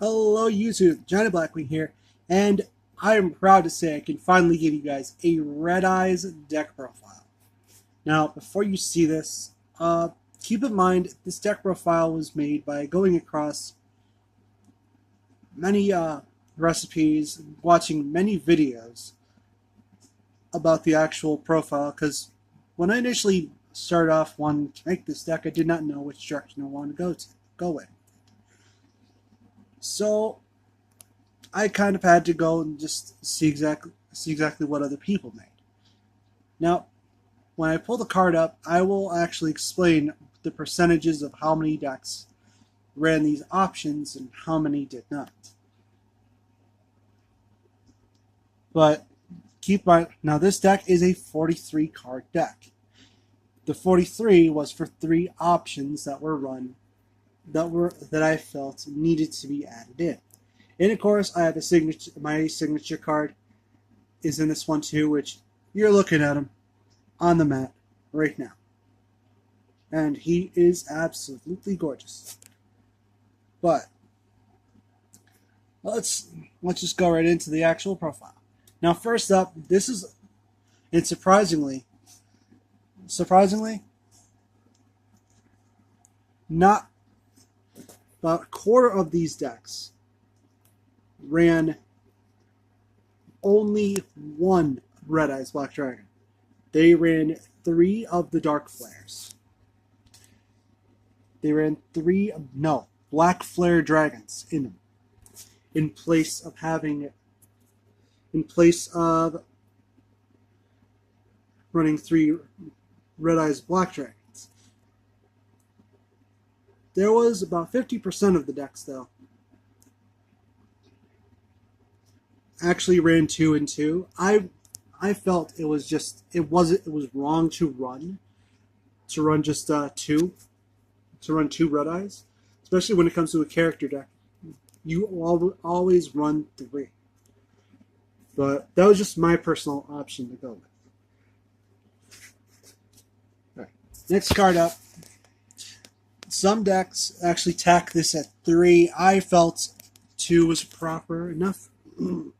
Hello YouTube, Johnny Blackwing here, and I am proud to say I can finally give you guys a Red Eyes deck profile. Now, before you see this, keep in mind this deck profile was made by going across many recipes, watching many videos about the actual profile, because when I initially started off wanting to make this deck, I did not know which direction I wanted to go with. So I kind of had to go and just see exactly what other people made. Now, when I pull the card up, I will actually explain the percentages of how many decks ran these options and how many did not. But keep in mind, now this deck is a 43 card deck. The 43 was for 3 options that were run that I felt needed to be added in. And of course, I have the signature. My signature card is in this one too, which you're looking at him on the mat right now, and he is absolutely gorgeous. But let's just go right into the actual profile. Now, first up, this is, and surprisingly, not about a quarter of these decks ran only one Red Eyes Black Dragon. They ran 3 of the Dark Flares. They ran 3 Black Flare Dragons in them, in place of running 3 Red Eyes Black Dragons. There was about 50% of the decks, though, actually ran 2 and 2. I felt it was wrong to run just 2, to run 2 Red Eyes, especially when it comes to a character deck. You always run 3. But that was just my personal option to go with. All right, next card up. Some decks actually tack this at 3. I felt 2 was proper enough. The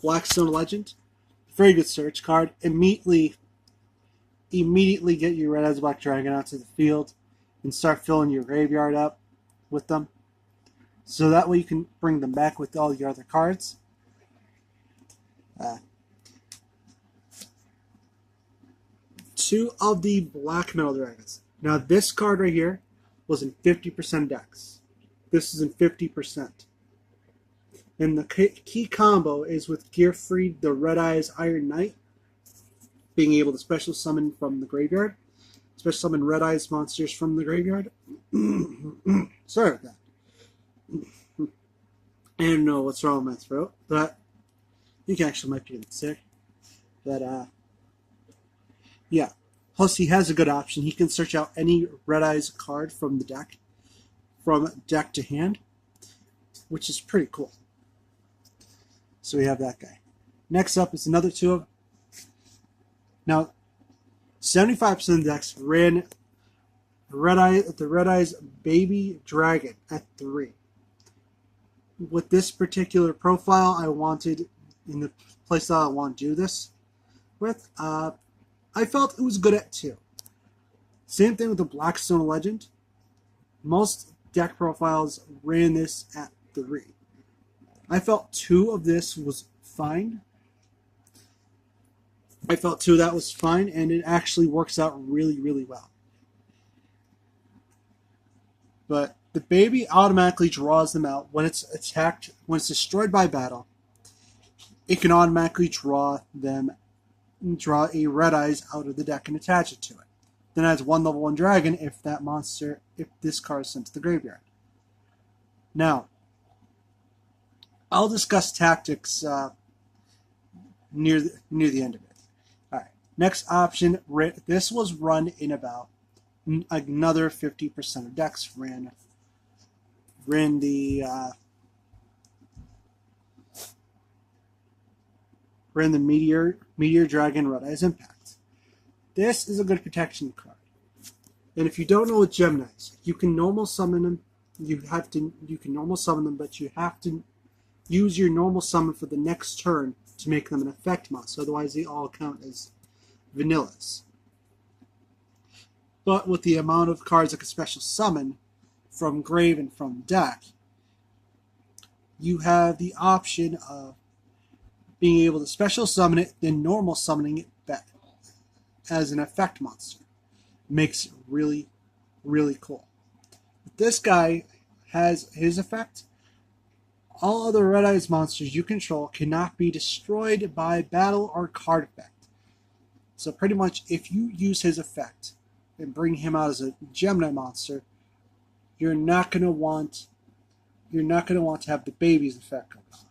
Blackstone Legend, very good search card. Immediately get your Red Eyes Black Dragon out to the field and start filling your graveyard up with them, so that way you can bring them back with all your other cards. 2 of the Black Metal Dragons. Now, this card right here was in 50% decks. This is in 50%. And the key combo is with Gearfried, the Red Eyes Iron Knight, being able to special summon from the graveyard. Special summon Red Eyes monsters from the graveyard. Sorry about that. I don't know what's wrong with my throat, but I think I actually might be getting sick. But, yeah. Plus, he has a good option. He can search out any Red Eyes card from the deck, from deck to hand, which is pretty cool. So we have that guy. Next up is another 2 of. Now, 75% of the decks ran the Red Eyes Baby Dragon at 3. With this particular profile, I wanted, in the playstyle I want to do this with, I felt it was good at 2. Same thing with the Blackstone Legend. Most deck profiles ran this at 3. I felt 2 of this was fine. I felt 2 of that was fine, and it actually works out really, really well. But the baby automatically draws them out when it's attacked, when it's destroyed by battle. It can automatically draw a Red Eyes out of the deck and attach it to it. Then it has 1 level 1 dragon if this card is sent to the graveyard. Now, I'll discuss tactics near the end of it. All right. Next option. This was run in about another 50% of decks ran the Meteor Dragon Red Eyes Impact. This is a good protection card. And if you don't know what Geminis, you can normal summon them. You can normal summon them, but you have to use your normal summon for the next turn to make them an effect monster. Otherwise, they all count as vanillas. But with the amount of cards that can special summon from grave and from deck, you have the option of being able to special summon it, then normal summoning it back as an effect monster. Makes it really, really cool. This guy has his effect. All other Red Eyes monsters you control cannot be destroyed by battle or card effect. So pretty much if you use his effect and bring him out as a Gemini monster, you're not going to want to have the baby's effect going off.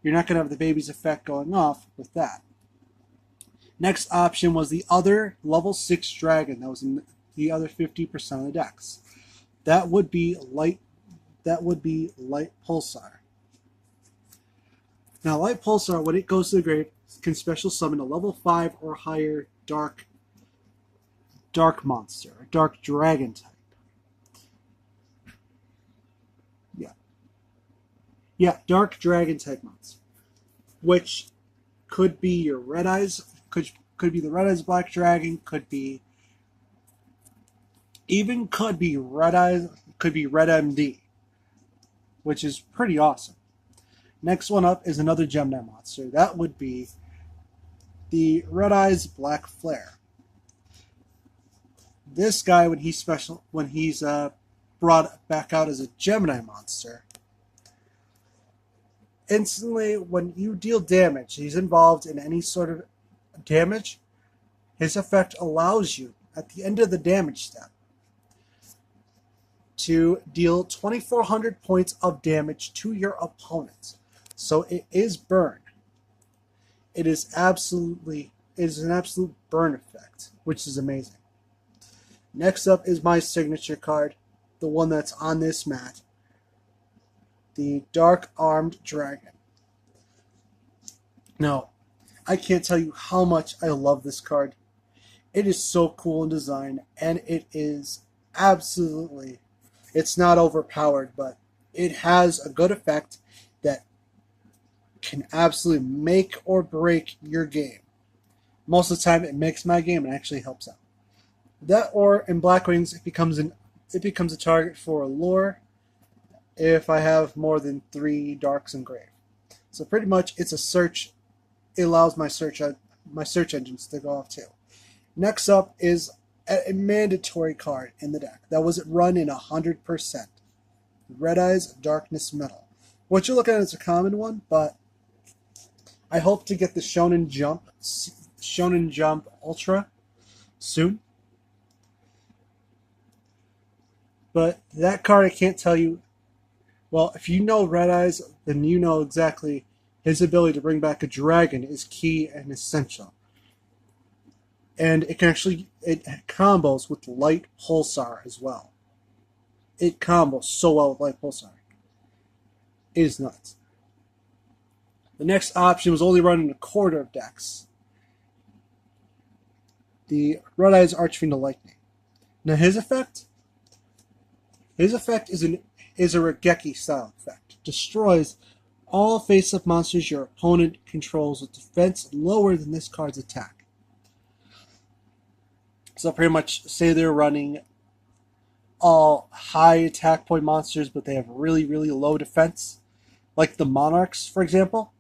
You're not going to have the baby's effect going off with that. Next option was the other level 6 dragon that was in the other 50% of the decks. That would be Light Pulsar. Now Light Pulsar, when it goes to the grave, can special summon a level 5 or higher dark monster, a dark dragon type. Yeah, dark dragon type monster, which could be your Red Eyes, could be the Red Eyes Black Dragon, could be Red Eyes, could be Red MD, which is pretty awesome. Next one up is another Gemini monster. That would be the Red Eyes Black Flare. This guy, when he's brought back out as a Gemini monster, instantly, when you deal damage, he's involved in any sort of damage, his effect allows you, at the end of the damage step, to deal 2,400 points of damage to your opponent. So it is burn. It is an absolute burn effect, which is amazing. Next up is my signature card, the one that's on this mat. The Dark Armed Dragon. Now, I can't tell you how much I love this card. It is so cool in design, and it is absolutely, it's not overpowered, but it has a good effect that can absolutely make or break your game. Most of the time, it makes my game and actually helps out. That, or in Black Wings, it becomes a target for a lure if I have more than 3 darks in grave. So pretty much it's a search. It allows my search engines to go off too. Next up is a mandatory card in the deck that was run in 100%. Red Eyes Darkness Metal. What you're looking at is a common one, but I hope to get the Shonen Jump Ultra soon. But that card, I can't tell you. Well, if you know Red Eyes, then you know exactly his ability to bring back a dragon is key and essential. And it combos with Light Pulsar as well. It combos so well with Light Pulsar. It is nuts. The next option was only run in a quarter of decks. The Red Eyes Archfiend of Lightning. Now his effect is a Regeki style effect. Destroys all face-up monsters your opponent controls with defense lower than this card's attack. So pretty much say they're running all high attack point monsters, but they have really, really low defense. Like the Monarchs, for example.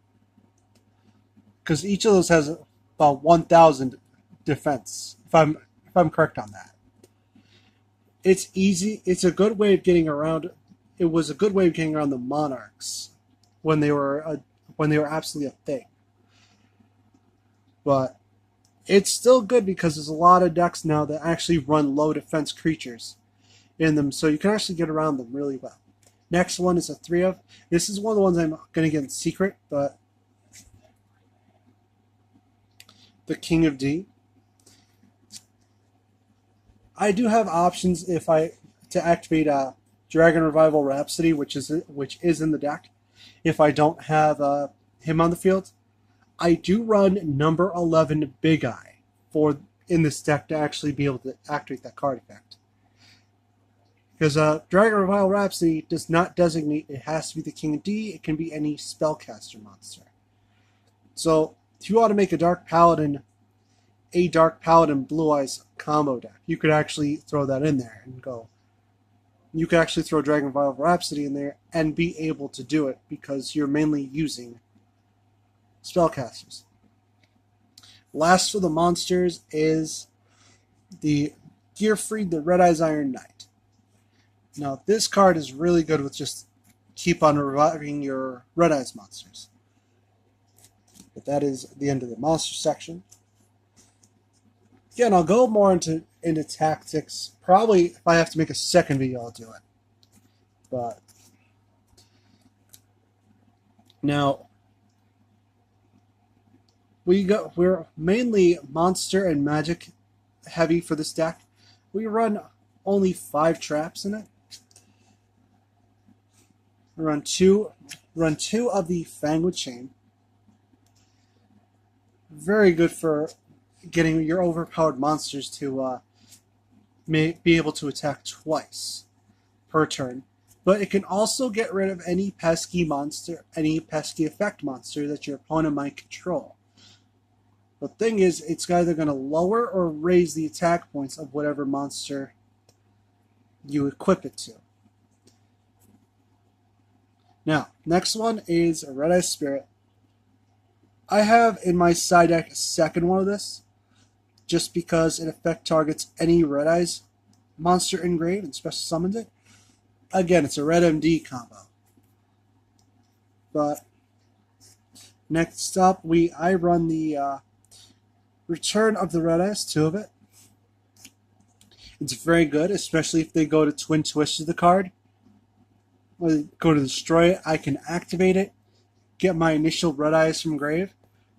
Because each of those has about 1,000 defense, if I'm correct on that. It's easy. It's a good way of getting around. It was a good way of getting around the Monarchs when they were absolutely a thing. But it's still good because there's a lot of decks now that actually run low defense creatures in them, so you can actually get around them really well. Next one is a 3 of. This is one of the ones I'm going to get in secret, but the King of D. I do have options to activate Dragon Revival Rhapsody, which is in the deck. If I don't have him on the field, I do run number 11 Big Eye in this deck to actually be able to activate that card effect. Because Dragon Revival Rhapsody does not designate it has to be the King of D, it can be any spellcaster monster. So if you want to make a Dark Paladin Blue Eyes combo deck, you could actually throw that in there and go. You could actually throw Dragon Revival Rhapsody in there and be able to do it because you're mainly using spellcasters. Last for the monsters is the Gearfried, the Red Eyes Iron Knight. Now, this card is really good with just keep on reviving your Red Eyes monsters. But that is the end of the monster section. Again, I'll go more into tactics. Probably, if I have to make a second video, I'll do it. But now, we're mainly monster and magic heavy for this deck. We run only 5 traps in it. We run two of the Fangwood Chain. Very good for getting your overpowered monsters to be able to attack twice per turn. But it can also get rid of any pesky monster, any pesky effect monster that your opponent might control. The thing is, it's either going to lower or raise the attack points of whatever monster you equip it to. Now, next one is a Red Eye Spirit. I have in my side deck a second one of this, just because it effect targets any Red Eyes monster engraved and special summons it. Again, it's a Red MD combo. But next up, I run the Return of the Red Eyes, 2 of it. It's very good, especially if they go to Twin Twist the card. Or they go to destroy it, I can activate it, get my initial Red Eyes from grave.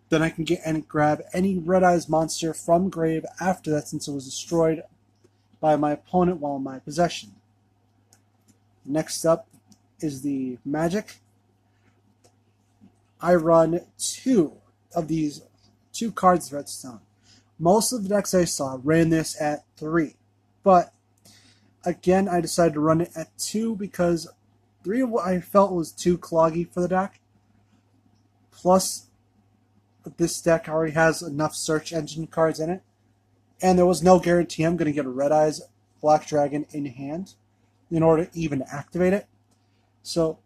Then I can get and grab any Red Eyes monster from grave after that, since it was destroyed by my opponent while in my possession. Next up is the Magic. I run 2 of these 2 cards of Redstone. Most of the decks I saw ran this at 3, but again I decided to run it at 2 because 3 of what I felt was too cloggy for the deck. Plus, this deck already has enough search engine cards in it, and there was no guarantee I'm going to get a Red Eyes Black Dragon in hand in order to even activate it. So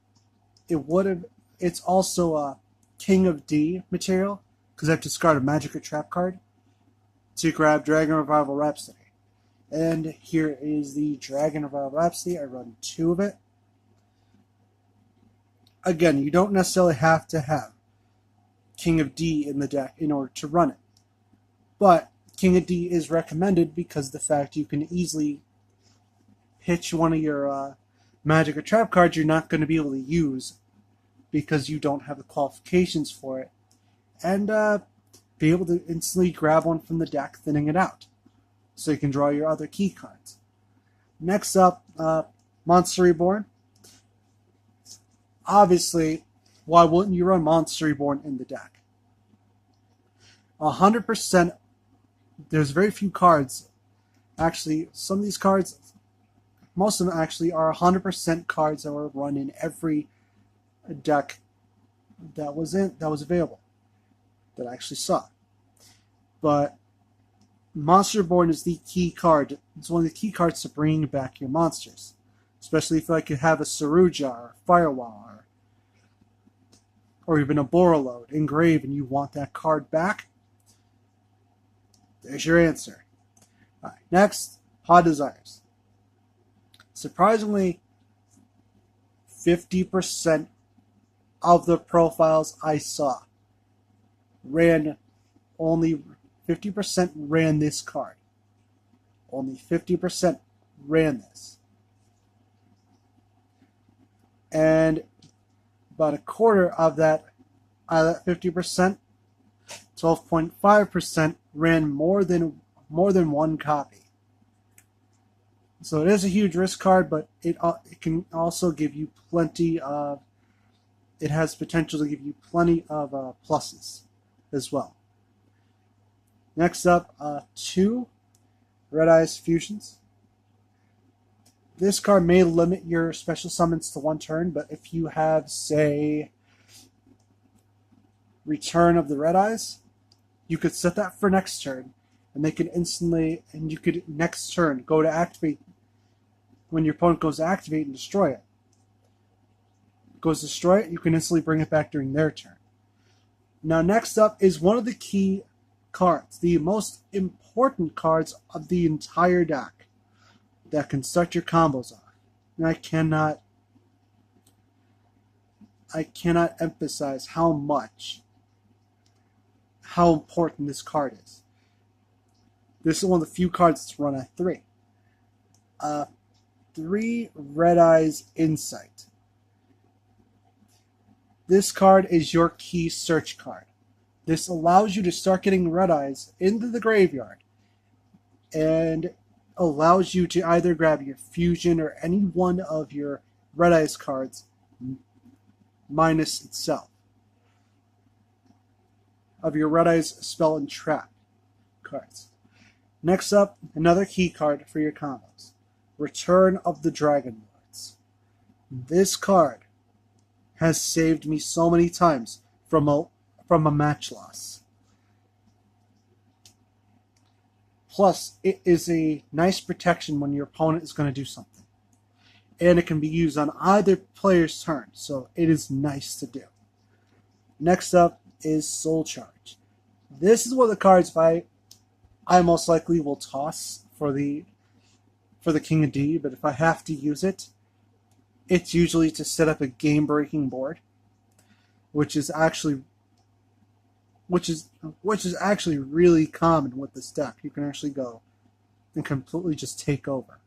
it's also a King of D material, because I have to discard a Magic or Trap card to grab Dragon Revival Rhapsody. And here is the Dragon Revival Rhapsody. I run 2 of it. Again, you don't necessarily have to have King of D in the deck in order to run it. But King of D is recommended because of the fact you can easily pitch one of your Magic or Trap cards you're not going to be able to use because you don't have the qualifications for it, and be able to instantly grab one from the deck, thinning it out, so you can draw your other key cards. Next up, Monster Reborn. Obviously, why wouldn't you run Monster Reborn in the deck? 100%, there's very few cards. Actually, some of these cards, most of them actually are 100% cards that were run in every deck that was available, that I actually saw. But Monster Reborn is the key card. It's one of the key cards to bring back your monsters. Especially if you have a Saruja or a Firewall or even a Borreload engraved and you want that card back, there's your answer. All right, next, Hot Desires. Surprisingly, 50% of the profiles I saw only 50% ran this card. Only 50% ran this. And about a quarter of that 50%, 12.5% ran more than one copy. So it is a huge risk card, but it can also give you plenty of. It has potential to give you plenty of pluses as well. Next up, 2 Red Eyes Fusions. This card may limit your special summons to 1 turn, but if you have, say, Return of the Red Eyes, you could set that for next turn, and they can instantly, and you could next turn go to activate, when your opponent goes to activate and destroy it. Goes to destroy it, you can instantly bring it back during their turn. Now next up is one of the key cards, the most important cards of the entire deck that can start your combos off. And I cannot emphasize how important this card is. This is one of the few cards that's run at 3. 3 Red Eyes Insight. This card is your key search card. This allows you to start getting Red Eyes into the graveyard and allows you to either grab your Fusion or any one of your Red Eyes cards minus itself. Of your Red Eyes Spell and Trap cards. Next up, another key card for your combos. Return of the Dragon Lords. This card has saved me so many times from a match loss. Plus, it is a nice protection when your opponent is going to do something. And it can be used on either player's turn, so it is nice to do. Next up is Soul Charge. This is one of the cards I most likely will toss for the King of D, but if I have to use it, it's usually to set up a game-breaking board, which is actually really common with this deck. You can actually go and completely just take over.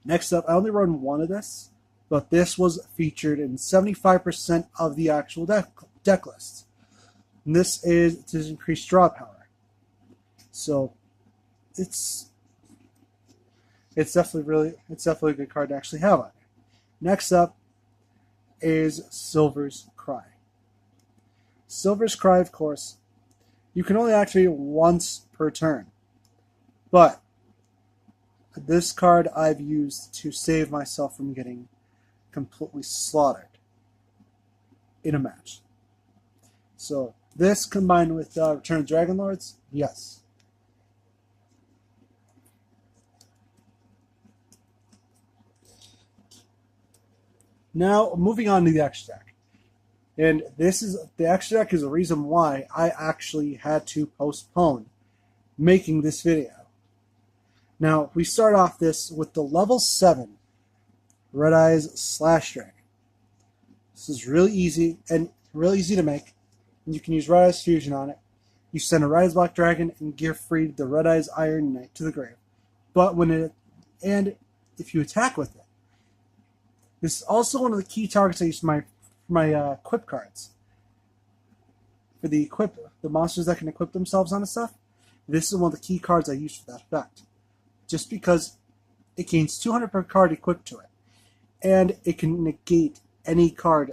Next up, I only run one of this, but this was featured in 75% of the actual deck list. And this is to increase draw power. So it's definitely a good card to actually have on there. Next up is Silver's Cry. Silver's Cry, of course, you can only activate it once per turn. But this card I've used to save myself from getting completely slaughtered in a match. So this combined with Return of Dragon Lords, yes. Now, moving on to the extra deck. And the extra deck is the reason why I actually had to postpone making this video. Now, we start off this with the level 7 Red Eyes Slash Dragon. This is really easy to make. And you can use Red Eyes Fusion on it. You send a Red Eyes Black Dragon and gift free the Red Eyes Iron Knight to the grave. But if you attack with it, this is also one of the key targets I use for my equip cards. For the monsters that can equip themselves on stuff, this is one of the key cards I use for that effect. Just because it gains 200 per card equipped to it. And it can negate any card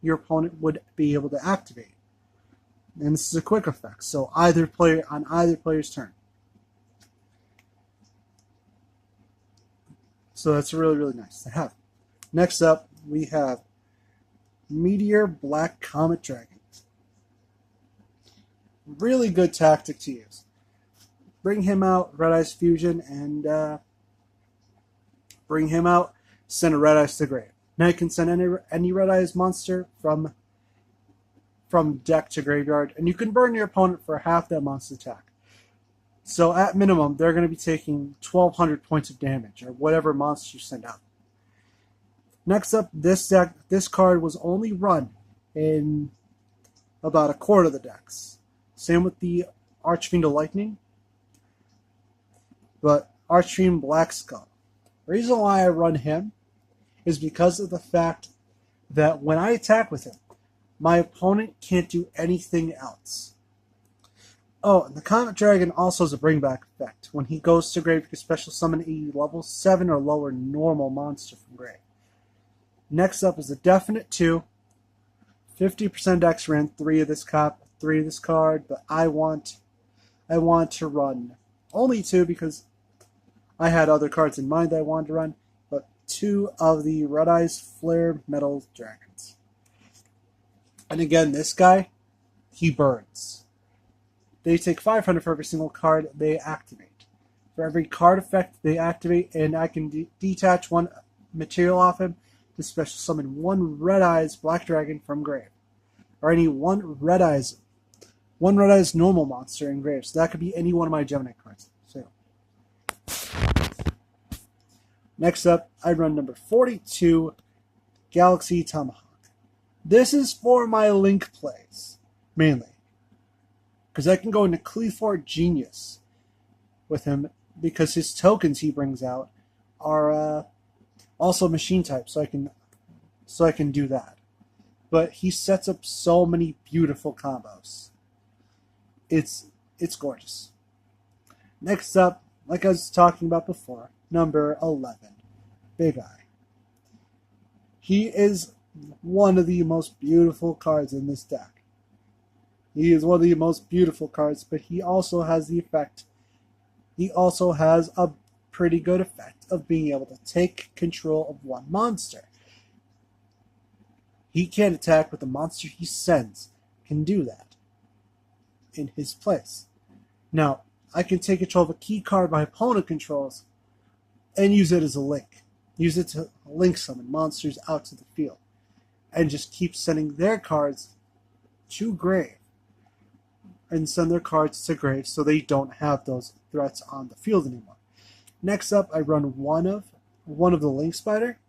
your opponent would be able to activate. And this is a quick effect, so on either player's turn. So that's really, really nice to have. Next up, we have Meteor Black Comet Dragon. Really good tactic to use. Bring him out, Red Eyes Fusion, and bring him out, send a Red Eyes to the grave. Now you can send any Red Eyes monster from deck to graveyard, and you can burn your opponent for half that monster's attack. So at minimum, they're going to be taking 1,200 points of damage, or whatever monster you send out. Next up, this card was only run in about a quarter of the decks. Same with the Archfiend of Lightning, but Archfiend Black Skull. The reason why I run him is because of the fact that when I attack with him, my opponent can't do anything else. Oh, and the Comet Dragon also has a bring back effect. When he goes to grave, you can special summon a level 7 or lower normal monster from grave. Next up is a definite 2. 50% X ran 3 of this card, but I want I want to run only two because I had other cards in mind that I wanted to run, but two of the Red Eyes Flare Metal Dragons. And again, this guy, he burns. They take 500 for every single card they activate. For every card effect they activate, and I can detach one material off him to special summon one Red Eyes Black Dragon from grave, or any one Red Eyes normal monster in grave. So that could be any one of my Gemini cards. So next up, I run number 42, Galaxy Tomahawk. This is for my Link plays, mainly. Because I can go into Qliphort Genius with him, because his tokens he brings out are also machine type, so I can do that. But he sets up so many beautiful combos. It's gorgeous. Next up, like I was talking about before, number 11, Big Eye. He is one of the most beautiful cards in this deck. He is one of the most beautiful cards, but he also has the effect. He also has a pretty good effect of being able to take control of one monster. He can't attack, but the monster he sends can do that in his place. Now, I can take control of a key card my opponent controls and use it as a link. Use it to link summon monsters out to the field. And just keep sending their cards to grave. And send their cards to grave so they don't have those threats on the field anymore. Next up, I run one of the Link Spider.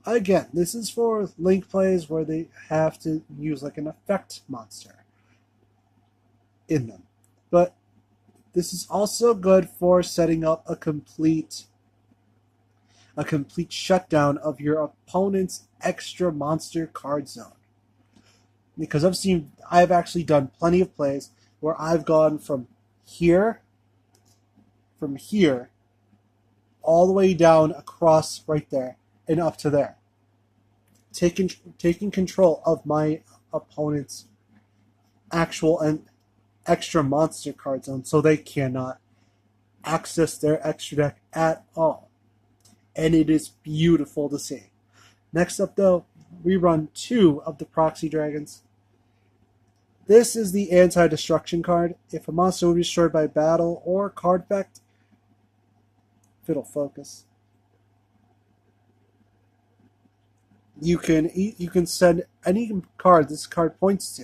Again, this is for Link plays where they have to use like an effect monster in them. But this is also good for setting up a complete shutdown of your opponent's extra monster card zone. Because I've actually done plenty of plays where I've gone from here, all the way down across right there and up to there. Taking control of my opponent's actual and extra monster card zone so they cannot access their extra deck at all. And it is beautiful to see. Next up, though, we run two of the Proxy Dragons. This is the anti-destruction card. If a monster will be destroyed by battle or card effect, if it'll focus, you can send any card this card points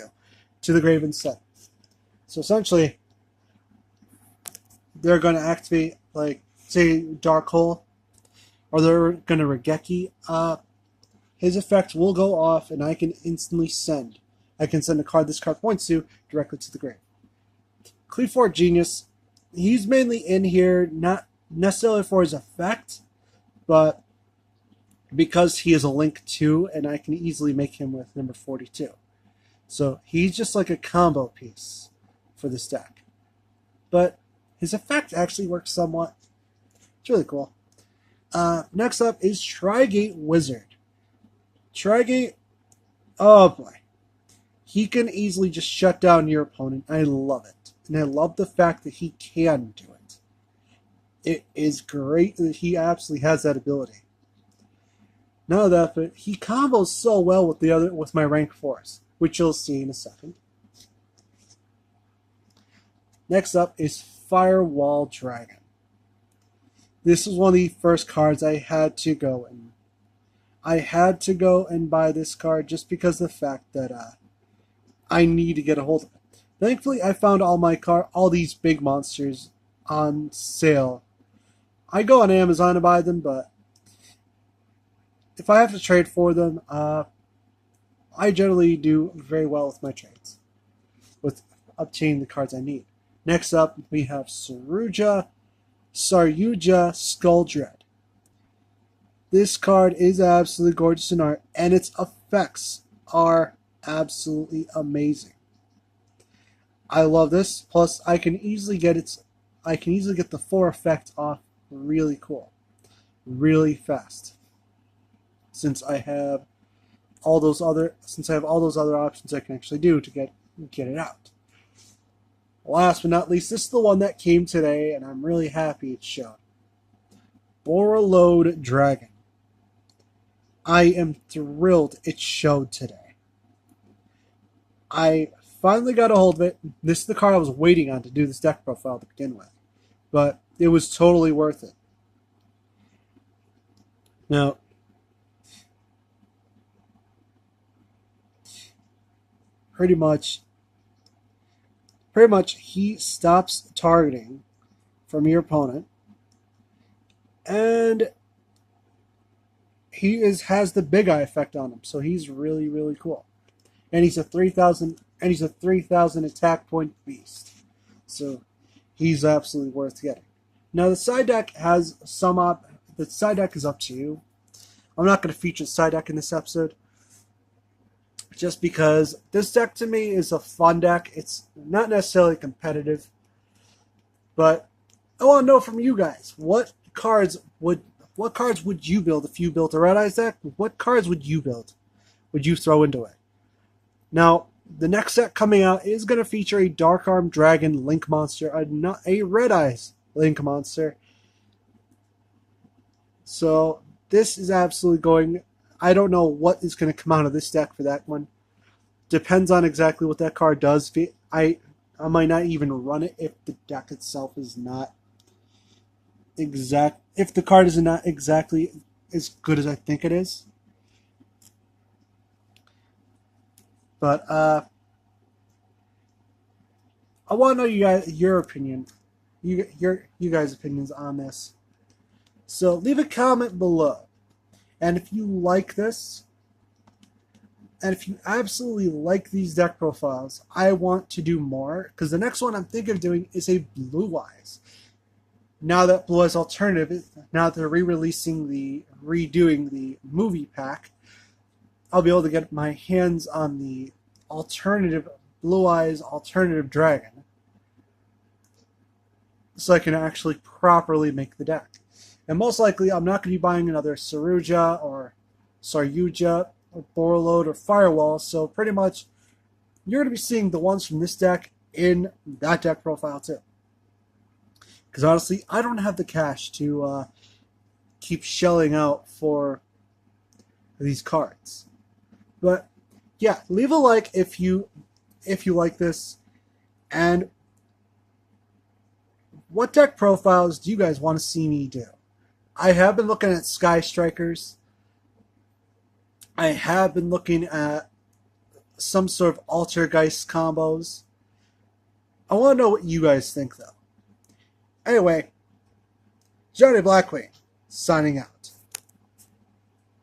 to the grave instead. So essentially, they're going to activate, like, say, Dark Hole, or they're going to Regeki. His effect will go off, and I can instantly send. I can send a card this card points to directly to the grave. Qliphort Genius, he's mainly in here, not necessarily for his effect, but because he is a Link 2, and I can easily make him with number 42. So he's just like a combo piece for this deck. But his effect actually works somewhat. It's really cool. Next up is Trigate Wizard. Trigate, oh boy. He can easily just shut down your opponent. I love it. And I love the fact that he can do it. It is great that he absolutely has that ability. None of that, but he combos so well with my rank 4s, which you'll see in a second. Next up is Firewall Dragon. This was one of the first cards I had to go in. I had to go and buy this card just because of the fact that I need to get a hold of it. Thankfully, I found all these big monsters on sale. I go on Amazon to buy them, but if I have to trade for them, I generally do very well with my trades, with obtaining the cards I need. Next up, we have Saryuja Skulldread. This card is absolutely gorgeous in art, and its effects are absolutely amazing. I love this. Plus, I can easily get the 4 effect off really cool, really fast. Since I have all those other options I can actually do to get it out. Last but not least, this is the one that came today, and I'm really happy it showed. Borreload Dragon. I am thrilled it showed today. I finally got a hold of it. This is the card I was waiting on to do this deck profile to begin with. But it was totally worth it. Now, pretty much he stops targeting from your opponent, and he has the big eye effect on him, so he's really, really cool. And he's a 3,000 attack point beast, so he's absolutely worth getting. Now the side deck has the side deck is up to you. I'm not going to feature the side deck in this episode, just because this deck to me is a fun deck. It's not necessarily competitive, but I want to know from you guys, what cards would you build if you built a Red Eyes deck? What cards would you build? Would you throw into it? Now, the next set coming out is going to feature a Dark Arm Dragon Link monster, not a Red Eyes Link monster. So this is absolutely going. I don't know what is going to come out of this deck for that one. Depends on exactly what that card does. I might not even run it if the deck itself is not exact. If the card is not exactly as good as I think it is. But I want to know your opinion, you guys' opinions on this. So leave a comment below. And if you like this, and if you absolutely like these deck profiles, I want to do more, because the next one I'm thinking of doing is a Blue Eyes. Now that Blue Eyes Alternative, now that they're redoing the movie pack, I'll be able to get my hands on the alternative Blue Eyes Alternative Dragon, so I can actually properly make the deck. And most likely, I'm not going to be buying another Saruja or Saryuja or Borreload or Firewall, so pretty much you're going to be seeing the ones from this deck in that deck profile too. Because honestly, I don't have the cash to keep shelling out for these cards. But yeah, leave a like if you like this. And what deck profiles do you guys want to see me do? I have been looking at Sky Strikers. I have been looking at some sort of Altergeist combos. I want to know what you guys think, though. Anyway, Johnny Blackwing, signing out.